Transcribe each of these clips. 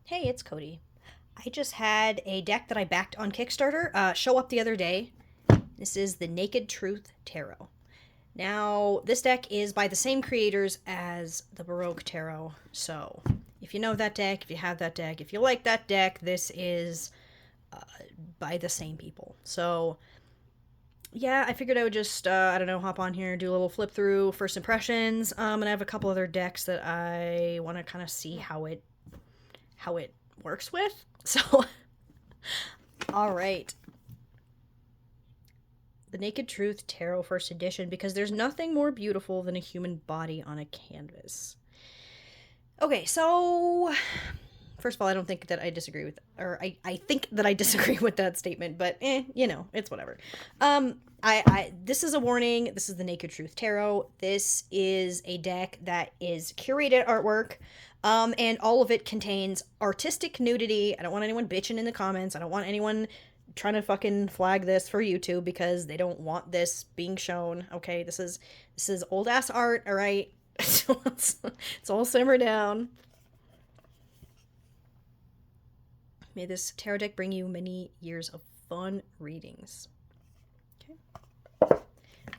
Hey, it's Cody. I just had a deck that I backed on Kickstarter show up the other day. This is the Naked Truth Tarot. Now, this deck is by the same creators as the Baroque Tarot. So, if you know that deck, if you have that deck, if you like that deck, this is by the same people. So, yeah, I figured I would just, I don't know, hop on here, do a little flip through, first impressions. And I have a couple other decks that I want to kind of see how it works with. So, all right. The Naked Truth Tarot First Edition, because there's nothing more beautiful than a human body on a canvas. Okay, so first of all, I don't think that I disagree with, or I think that I disagree with that statement, but it's whatever. This is a warning. This is the Naked Truth Tarot. This is a deck that is curated artwork. And all of it contains artistic nudity. I don't want anyone bitching in the comments. I don't want anyone trying to fucking flag this for YouTube because they don't want this being shown. Okay, this is old ass art, all right? It's all simmer down. May this tarot deck bring you many years of fun readings. Okay. All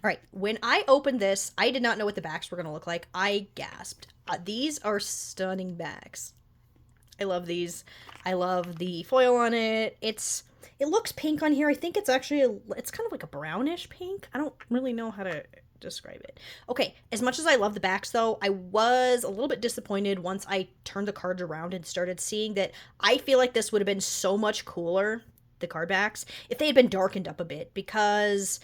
right, when I opened this, I did not know what the backs were going to look like. I gasped. These are stunning backs. I love these. I love the foil on it. It looks pink on here. I think it's actually, it's kind of like a brownish pink. I don't really know how to describe it. Okay, as much as I love the backs though, I was a little bit disappointed once I turned the cards around and started seeing that I feel like this would have been so much cooler, the card backs, if they had been darkened up a bit, because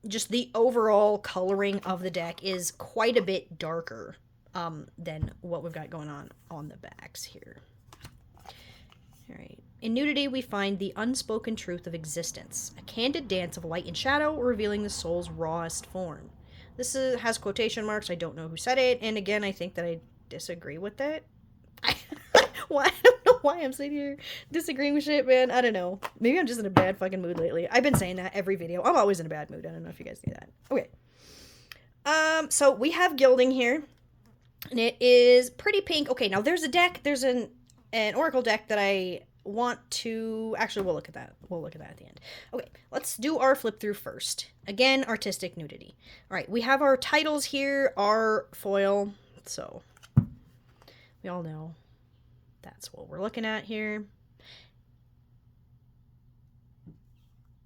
just the overall coloring of the deck is quite a bit darker than what we've got going on the backs here. All right. In nudity, we find the unspoken truth of existence, a candid dance of light and shadow, revealing the soul's rawest form. This has quotation marks. I don't know who said it, and again, I think that I disagree with it. I don't know why I'm sitting here disagreeing with shit, man. I don't know. Maybe I'm just in a bad fucking mood lately. I've been saying that every video. I'm always in a bad mood. I don't know if you guys knew that. Okay. So we have gilding here, and it is pretty pink. Okay, now there's a deck. There's an oracle deck that I want to actually we'll look at that at the end. Okay, let's do our flip through first. Again, artistic nudity. All right, we have our titles here, our foil, so we all know that's what we're looking at here.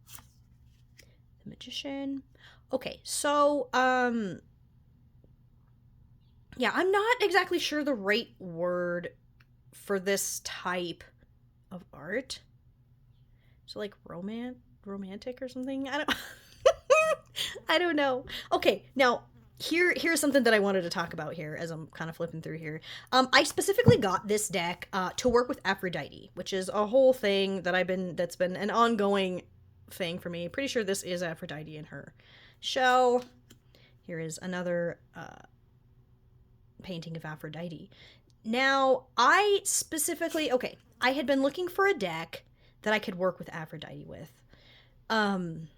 The Magician. Okay, so yeah, I'm not exactly sure the right word for this type of art. So like romantic or something? I don't know. Okay, now here's something that I wanted to talk about here as I'm kind of flipping through here. I specifically got this deck to work with Aphrodite, which is a whole thing that's been an ongoing thing for me. Pretty sure this is Aphrodite in her shell. Here is another painting of Aphrodite. Now, I had been looking for a deck that I could work with Aphrodite with. And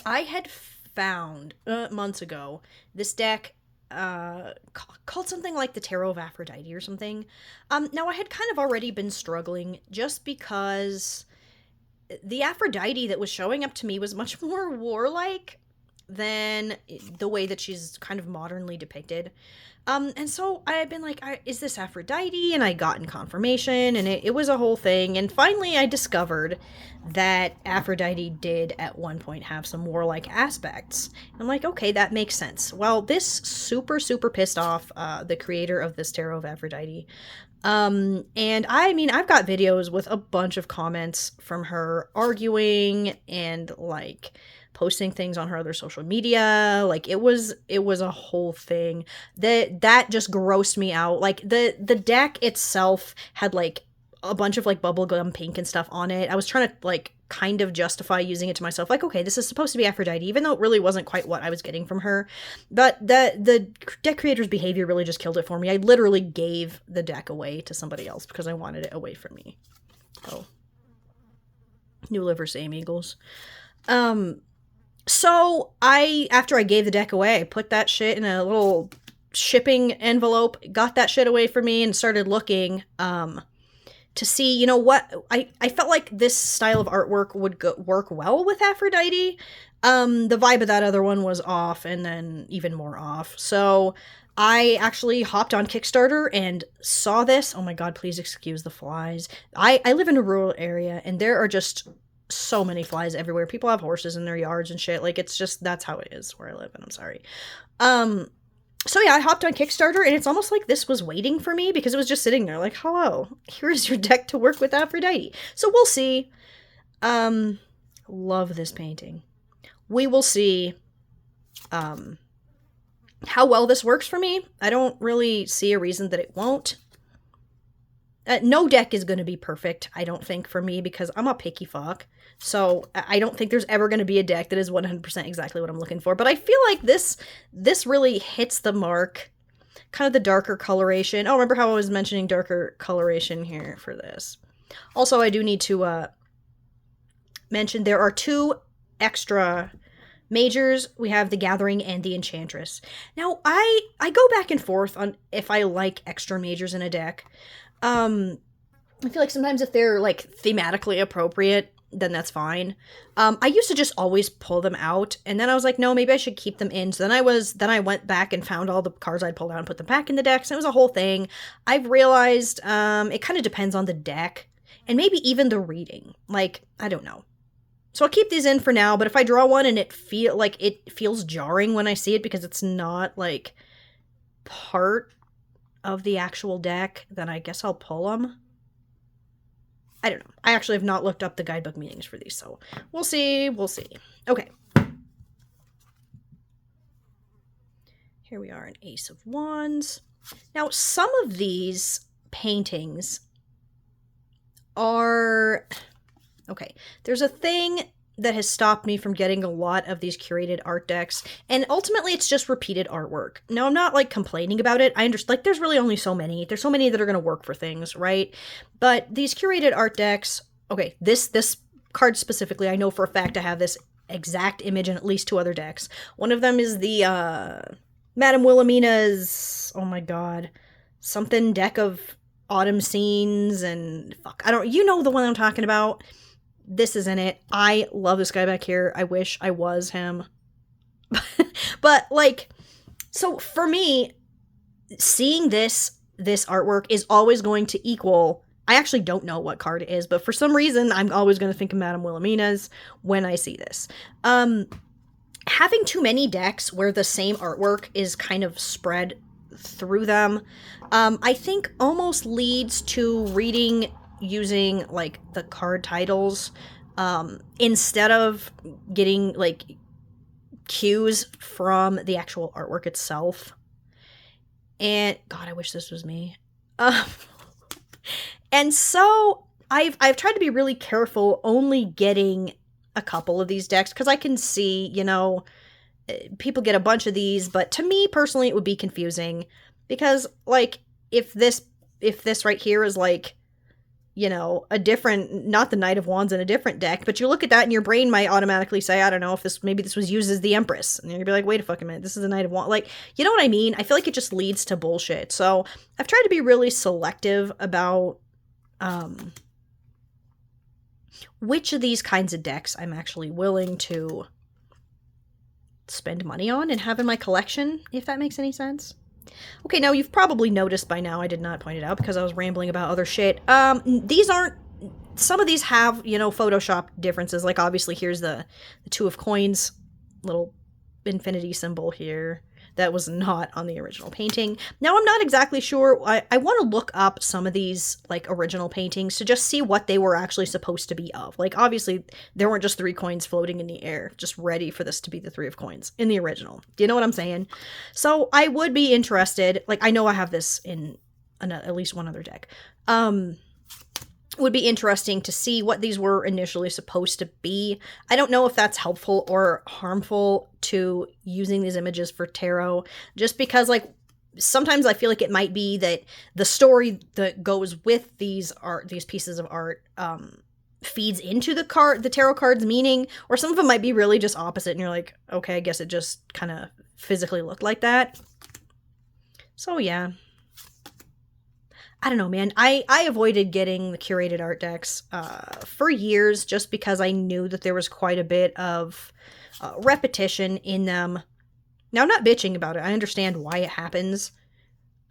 I had found months ago this deck called something like the Tarot of Aphrodite or something. Now, I had kind of already been struggling just because the Aphrodite that was showing up to me was much more warlike than the way that she's kind of modernly depicted. And so I had been like, is this Aphrodite? And I got in confirmation, and it was a whole thing. And finally I discovered that Aphrodite did at one point have some warlike aspects. I'm like, okay, that makes sense. Well, this super, super pissed off the creator of this Tarot of Aphrodite. And I mean, I've got videos with a bunch of comments from her arguing and like posting things on her other social media. Like it was a whole thing that just grossed me out. Like the deck itself had like a bunch of like bubblegum pink and stuff on it. I was trying to like kind of justify using it to myself. Like, okay, this is supposed to be Aphrodite, even though it really wasn't quite what I was getting from her. But the deck creator's behavior really just killed it for me. I literally gave the deck away to somebody else because I wanted it away from me. Oh. New liver, same Eagles. So after I gave the deck away, I put that shit in a little shipping envelope, got that shit away from me, and started looking to see, you know, what I felt like this style of artwork would work well with Aphrodite. The vibe of that other one was off, and then even more off. So I actually hopped on Kickstarter and saw this. Oh my god, please excuse the flies. I live in a rural area, and there are just so many flies everywhere. People have horses in their yards and shit. Like, it's just, that's how it is where I live, and I'm sorry. So yeah, I hopped on Kickstarter, and it's almost like this was waiting for me, because it was just sitting there like, hello, here's your deck to work with Aphrodite. So we'll see. Love this painting. We will see how well this works for me. I don't really see a reason that it won't. No deck is going to be perfect, I don't think, for me, because I'm a picky fuck. So I don't think there's ever going to be a deck that is 100% exactly what I'm looking for. But I feel like this really hits the mark. Kind of the darker coloration. Oh, remember how I was mentioning darker coloration here for this. Also, I do need to mention there are 2 extra majors. We have the Gathering and the Enchantress. Now, I go back and forth on if I like extra majors in a deck. I feel like sometimes if they're like thematically appropriate, then that's fine. I used to just always pull them out, and then I was like, no, maybe I should keep them in. So then I went back and found all the cards I'd pulled out and put them back in the decks, and it was a whole thing. I've realized it kind of depends on the deck, and maybe even the reading. Like, I don't know. So I'll keep these in for now, but if I draw one and it feels jarring when I see it because it's not like part of the actual deck, then I guess I'll pull them. I don't know. I actually have not looked up the guidebook meanings for these, so we'll see. We'll see. Okay. Here we are, an Ace of Wands. Now, some of these paintings are... Okay, there's a thing that has stopped me from getting a lot of these curated art decks, and ultimately it's just repeated artwork. Now, I'm not like complaining about it. I understand, like, there's really only so many. There's so many that are going to work for things, right? But these curated art decks, okay, this card specifically, I know for a fact I have this exact image in at least 2 other decks. One of them is the Madame Wilhelmina's, oh my god, something deck of autumn scenes, and fuck, I don't, you know the one I'm talking about. This is in it. I love this guy back here. I wish I was him. But, like, so for me, seeing this artwork is always going to equal... I actually don't know what card it is, but for some reason, I'm always going to think of Madame Wilhelmina's when I see this. Having too many decks where the same artwork is kind of spread through them, I think almost leads to reading using like the card titles instead of getting like cues from the actual artwork itself. And god, I wish this was me. And so I've tried to be really careful only getting a couple of these decks, because I can see, you know, people get a bunch of these, but to me personally it would be confusing, because like if this right here is like, you know, a different, not the Knight of Wands in a different deck, but you look at that and your brain might automatically say, I don't know, if maybe this was used as the Empress. And you'd be like, wait a fucking minute, this is the Knight of Wands. Like, you know what I mean? I feel like it just leads to bullshit. So I've tried to be really selective about which of these kinds of decks I'm actually willing to spend money on and have in my collection, if that makes any sense. Okay, now you've probably noticed by now I did not point it out because I was rambling about other shit. These aren't... Some of these have, you know, Photoshop differences. Like, obviously, here's the 2 of coins little infinity symbol here. That was not on the original painting. Now, I'm not exactly sure. I want to look up some of these, like, original paintings to just see what they were actually supposed to be of. Like, obviously, there weren't just 3 coins floating in the air, just ready for this to be the 3 of coins in the original. Do you know what I'm saying? So, I would be interested. Like, I know I have this in at least one other deck. Would be interesting to see what these were initially supposed to be. I don't know if that's helpful or harmful to using these images for tarot, just because, like, sometimes I feel like it might be that the story that goes with these pieces of art feeds into the tarot card's meaning, or some of them might be really just opposite, and you're like, okay, I guess it just kind of physically looked like that. So yeah. I don't know, man. I avoided getting the curated art decks for years just because I knew that there was quite a bit of repetition in them. Now, I'm not bitching about it. I understand why it happens.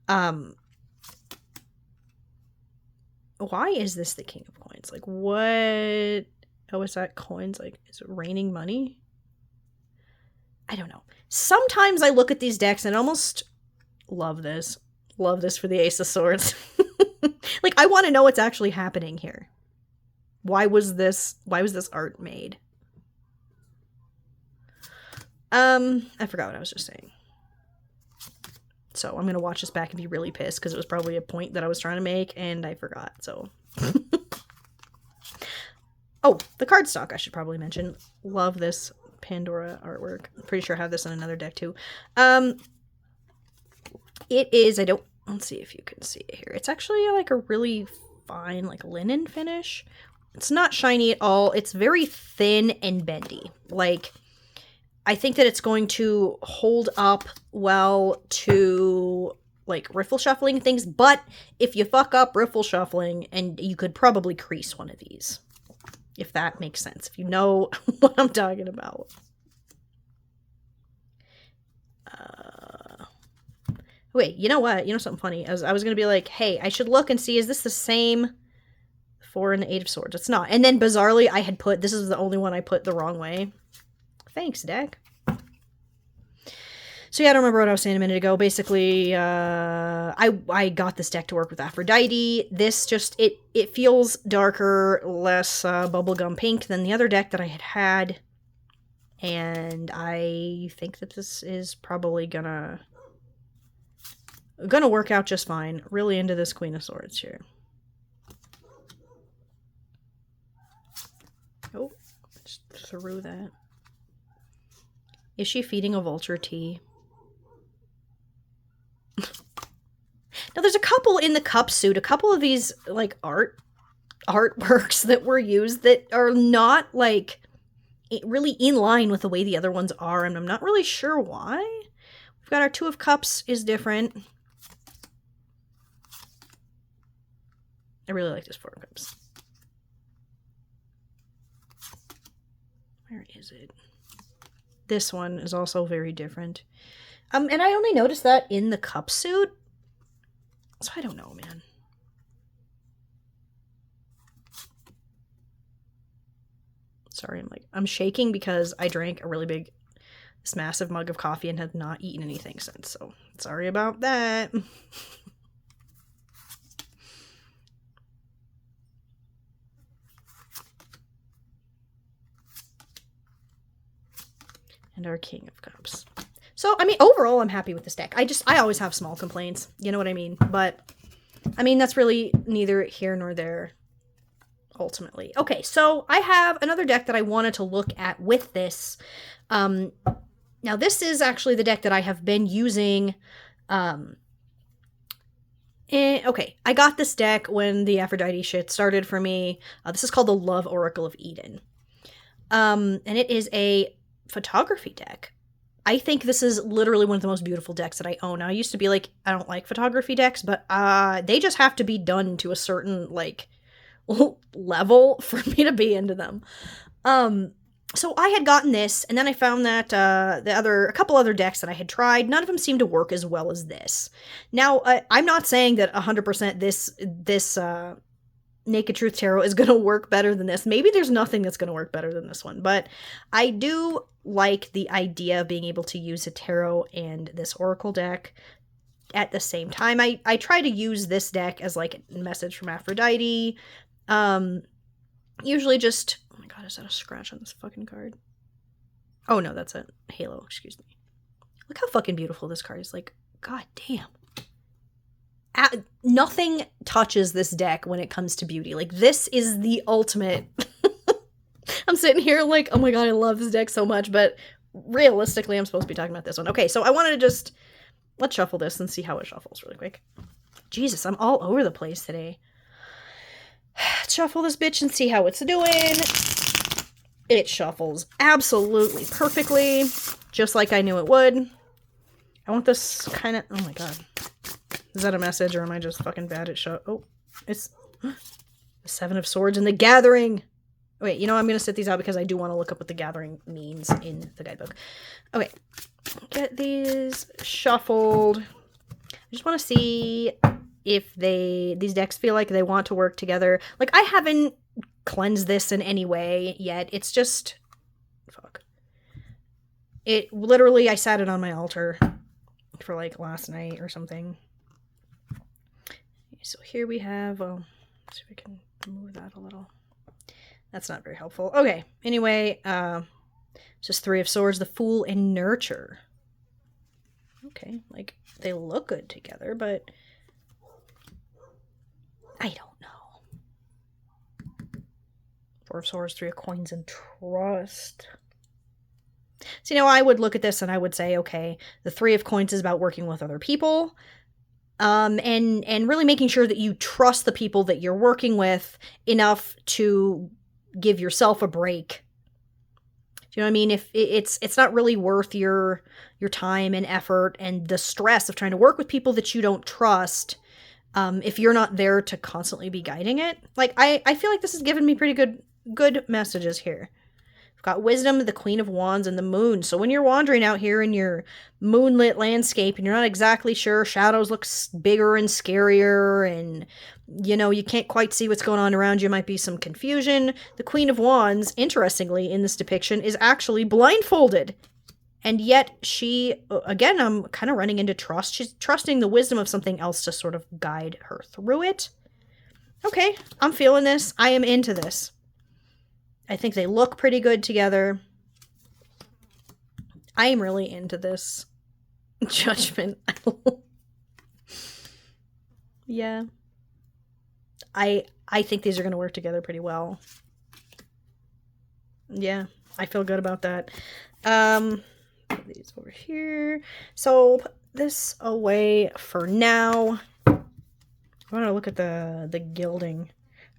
Why is this the King of Coins? Like, what? Oh, is that coins? Like, is it raining money? I don't know. Sometimes I look at these decks and almost love this. Love this for the Ace of Swords. Like, I want to know what's actually happening here. Why was this art made? I forgot what I was just saying. So I'm going to watch this back and be really pissed because it was probably a point that I was trying to make and I forgot, so. Oh, the cardstock I should probably mention. Love this Pandora artwork. I'm pretty sure I have this in another deck too. It is, let's see if you can see it here. It's actually like a really fine, like linen finish. It's not shiny at all. It's very thin and bendy. Like, I think that it's going to hold up well to, like, riffle shuffling things, but if you fuck up riffle shuffling, and you could probably crease one of these, if that makes sense, if you know what I'm talking about. Wait, you know what? You know something funny? I was going to be like, hey, I should look and see, is this the same 4 and the 8 of Swords? It's not. And then, bizarrely, I had put, this is the only one I put the wrong way. Thanks, deck. So yeah, I don't remember what I was saying a minute ago. Basically, I got this deck to work with Aphrodite. This just, it feels darker, less bubblegum pink than the other deck that I had. And I think that this is probably gonna work out just fine. Really into this Queen of Swords here. Oh, just threw that. Is she feeding a vulture tea? Now, there's a couple in the cup suit, a couple of these, like, artworks that were used that are not, like, really in line with the way the other ones are, and I'm not really sure why. We've got our 2 of Cups is different. I really like this 4 of Cups. Where is it? This one is also very different. And I only noticed that in the cup suit. So I don't know, man. Sorry, I'm shaking because I drank a really big, this massive mug of coffee and have not eaten anything since. So sorry about that. And our King of Cups. So, I mean, overall, I'm happy with this deck. I always have small complaints. You know what I mean? But, I mean, that's really neither here nor there, ultimately. Okay, so I have another deck that I wanted to look at with this. Now, this is actually the deck that I have been using. Okay, I got this deck when the Aphrodite shit started for me. This is called the Love Oracle of Eden. And it is a photography deck. I think this is literally one of the most beautiful decks that I own. Now, I used to be like, I don't like photography decks, but they just have to be done to a certain, like, level for me to be into them. So I had gotten this, and then I found that a couple other decks that I had tried, none of them seemed to work as well as this. Now, I'm not saying that 100% this Naked Truth Tarot is going to work better than this. Maybe there's nothing that's going to work better than this one, but I do like the idea of being able to use a tarot and this oracle deck at the same time. I try to use this deck as like a message from Aphrodite. Usually just, oh my god, is that a scratch on this fucking card? Oh no, that's a halo, excuse me. Look how fucking beautiful this card is. Like, god damn. Nothing touches this deck when it comes to beauty. Like, this is the ultimate. I'm sitting here like, oh my god, I love this deck so much, but realistically, I'm supposed to be talking about this one. Okay, so I wanted to just, let's shuffle this and see how it shuffles really quick. Jesus, I'm all over the place today. Let's shuffle this bitch and see how it's doing. It shuffles absolutely perfectly, just like I knew it would. I want this kind of, oh my god. Is that a message, or am I just fucking bad at show? Oh, it's the Seven of Swords and the Gathering. Wait, you know, I'm going to set these out because I do want to look up what the Gathering means in the guidebook. Okay, get these shuffled. I just want to see if these decks feel like they want to work together. Like, I haven't cleansed this in any way yet. It's just, fuck. It literally, I sat it on my altar for like last night or something. So here we have, let's see if we can move that a little. That's not very helpful. Okay, anyway, it's just Three of Swords, the Fool, and Nurture. Okay, like, they look good together, but I don't know. Four of Swords, Three of Coins, and Trust. So, you know, I would look at this and I would say, okay, the Three of Coins is about working with other people. And really making sure that you trust the people that you're working with enough to give yourself a break. Do you know what I mean? If it's not really worth your time and effort and the stress of trying to work with people that you don't trust, if you're not there to constantly be guiding it. Like, I feel like this has given me pretty good messages here. I've got Wisdom, the Queen of Wands, and the Moon. So when you're wandering out here in your moonlit landscape and you're not exactly sure, shadows look bigger and scarier, and, you know, you can't quite see what's going on around you, might be some confusion. The Queen of Wands, interestingly, in this depiction, is actually blindfolded. And yet she, again, I'm kind of running into trust. She's trusting the wisdom of something else to sort of guide her through it. Okay, I'm feeling this. I am into this. I think they look pretty good together. I am really into this. Judgment. Yeah. I think these are going to work together pretty well. Yeah, I feel good about that. Put these over here. So put this away for now. I want to look at the gilding.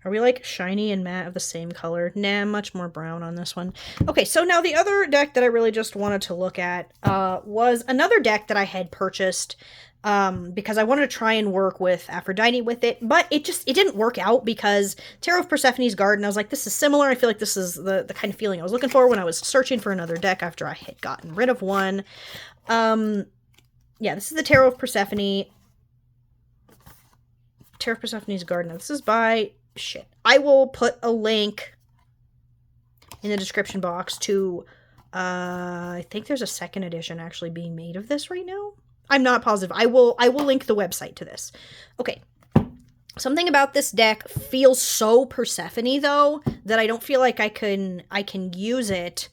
Are we like shiny and matte of the same color? Nah, much more brown on this one. Okay, so now the other deck that I really just wanted to look at was another deck that I had purchased because I wanted to try and work with Aphrodite with it, but it didn't work out because Tarot of Persephone's Garden, I was like, this is similar. I feel like this is the kind of feeling I was looking for when I was searching for another deck after I had gotten rid of one. Yeah, this is the Tarot of Persephone. Tarot of Persephone's Garden. Now, this is by... Shit. I will put a link in the description box to, I think there's a second edition actually being made of this right now. I'm not positive. I will link the website to this. Okay. Something about this deck feels so Persephone though, that I don't feel like I can use it,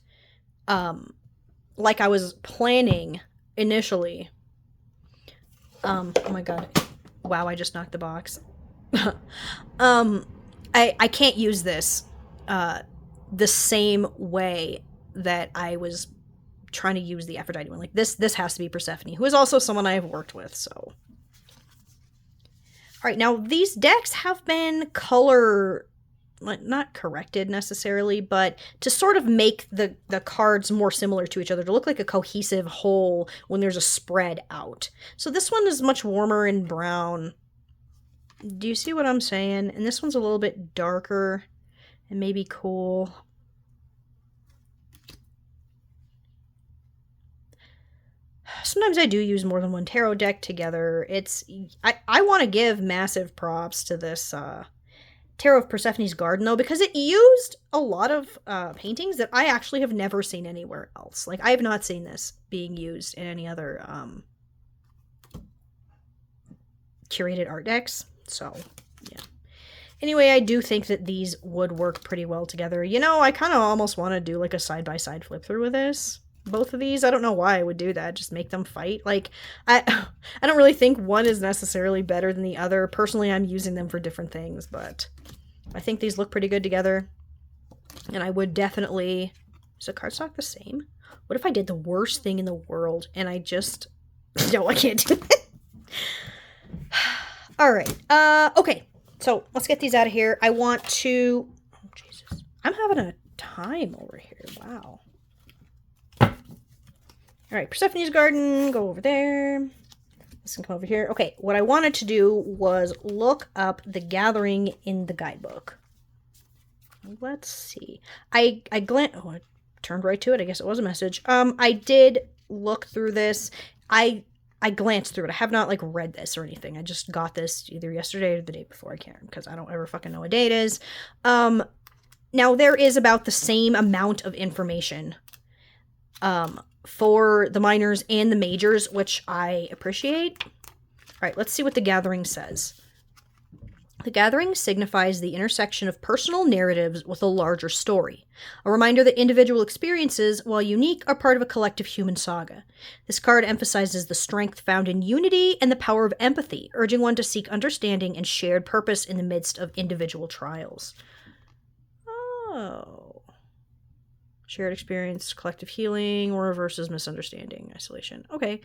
like I was planning initially. Oh my god. Wow, I just knocked the box. I can't use this the same way that I was trying to use the Aphrodite one. Like, this has to be Persephone, who is also someone I have worked with, so. Alright, now these decks have been color, not corrected necessarily, but to sort of make the cards more similar to each other, to look like a cohesive whole when there's a spread out. So this one is much warmer in brown. Do you see what I'm saying? And this one's a little bit darker and maybe cool. Sometimes I do use more than one tarot deck together. I want to give massive props to this Tarot of Persephone's Garden, though, because it used a lot of paintings that I actually have never seen anywhere else. Like, I have not seen this being used in any other curated art decks. So, yeah. Anyway, I do think that these would work pretty well together. You know, I kind of almost want to do like a side-by-side flip through with this. Both of these. I don't know why I would do that. Just make them fight. Like, I don't really think one is necessarily better than the other. Personally, I'm using them for different things, but I think these look pretty good together. And I would definitely... Is the cardstock the same? What if I did the worst thing in the world and I just... No, I can't do it. Alright, okay, so let's get these out of here. I want to... Oh, Jesus. I'm having a time over here. Wow. Alright, Persephone's Garden, go over there. This can come over here. Okay, what I wanted to do was look up the gathering in the guidebook. Let's see. I turned right to it. I guess it was a message. I did look through this. I glanced through it. I have not like read this or anything. I just got this either yesterday or the day before. I can't, because I don't ever fucking know what day it is. Now there is about the same amount of information for the minors and the majors, which I appreciate. All right, let's see what the gathering says. The gathering signifies the intersection of personal narratives with a larger story, a reminder that individual experiences, while unique, are part of a collective human saga. This card emphasizes the strength found in unity and the power of empathy, urging one to seek understanding and shared purpose in the midst of individual trials. Oh. Shared experience, collective healing, or reverses misunderstanding, isolation. Okay.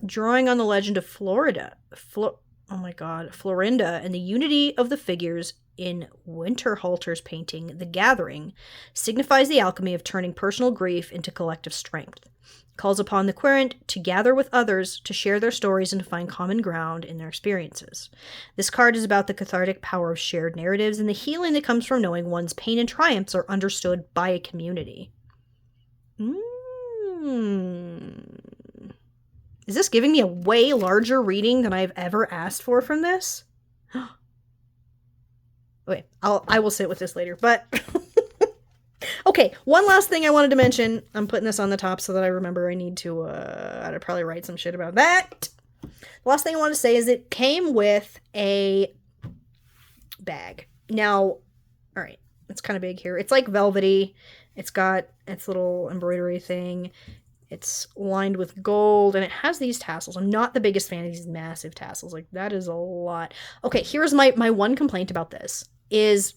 Drawing on the legend of Florinda and the unity of the figures in Winterhalter's painting, The Gathering, signifies the alchemy of turning personal grief into collective strength. It calls upon the querent to gather with others, to share their stories, and to find common ground in their experiences. This card is about the cathartic power of shared narratives and the healing that comes from knowing one's pain and triumphs are understood by a community. Is this giving me a way larger reading than I've ever asked for from this? Okay, I will sit with this later, but... Okay, one last thing I wanted to mention. I'm putting this on the top so that I remember I need to, I'd probably write some shit about that. The last thing I want to say is it came with a bag. Now, alright, it's kind of big here. It's like velvety. It's got its little embroidery thing. It's lined with gold, and it has these tassels. I'm not the biggest fan of these massive tassels. Like, that is a lot. Okay, here's my one complaint about this, is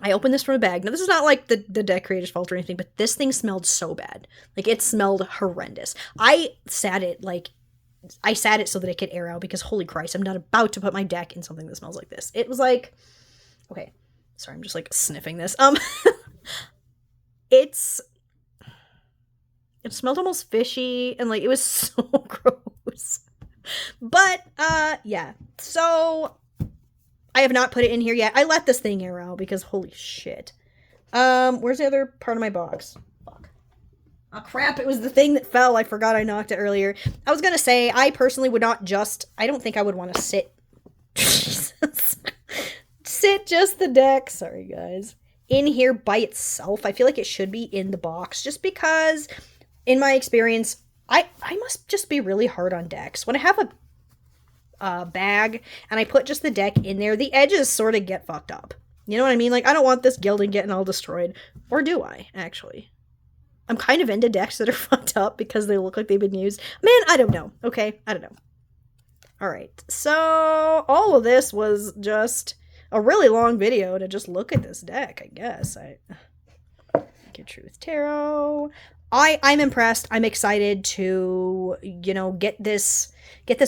I opened this from a bag. Now, this is not like the deck creator's fault or anything, but this thing smelled so bad. Like, it smelled horrendous. I sat it so that it could air out, because holy Christ, I'm not about to put my deck in something that smells like this. It was like, okay, sorry, I'm just like sniffing this. It smelled almost fishy, and like it was so gross. But yeah. So I have not put it in here yet. I let this thing air out because holy shit. Where's the other part of my box? Fuck. Oh crap, it was the thing that fell. I forgot I knocked it earlier. I was gonna say, I personally would not I don't think I would want to sit Jesus. Sit just the deck. Sorry guys. In here by itself. I feel like it should be in the box, just because in my experience, I must just be really hard on decks. When I have a bag and I put just the deck in there, the edges sort of get fucked up. You know what I mean? Like, I don't want this gilding getting all destroyed. Or do I, actually? I'm kind of into decks that are fucked up because they look like they've been used. Man, I don't know. Okay, I don't know. Alright, so all of this was just a really long video to just look at this deck, I guess. Get Truth Tarot. I'm impressed. I'm excited to, get this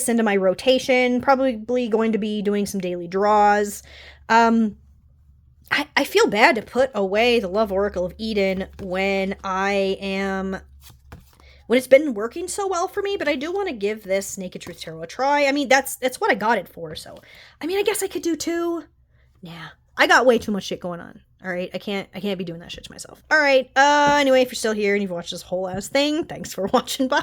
into my rotation. Probably going to be doing some daily draws. I feel bad to put away the Love Oracle of Eden when it's been working so well for me, but I do want to give this Naked Truth Tarot a try. I mean, that's what I got it for, so. I mean, I guess I could do two. Nah. I got way too much shit going on. Alright, I can't be doing that shit to myself. Alright, anyway, if you're still here and you've watched this whole ass thing, thanks for watching, bye.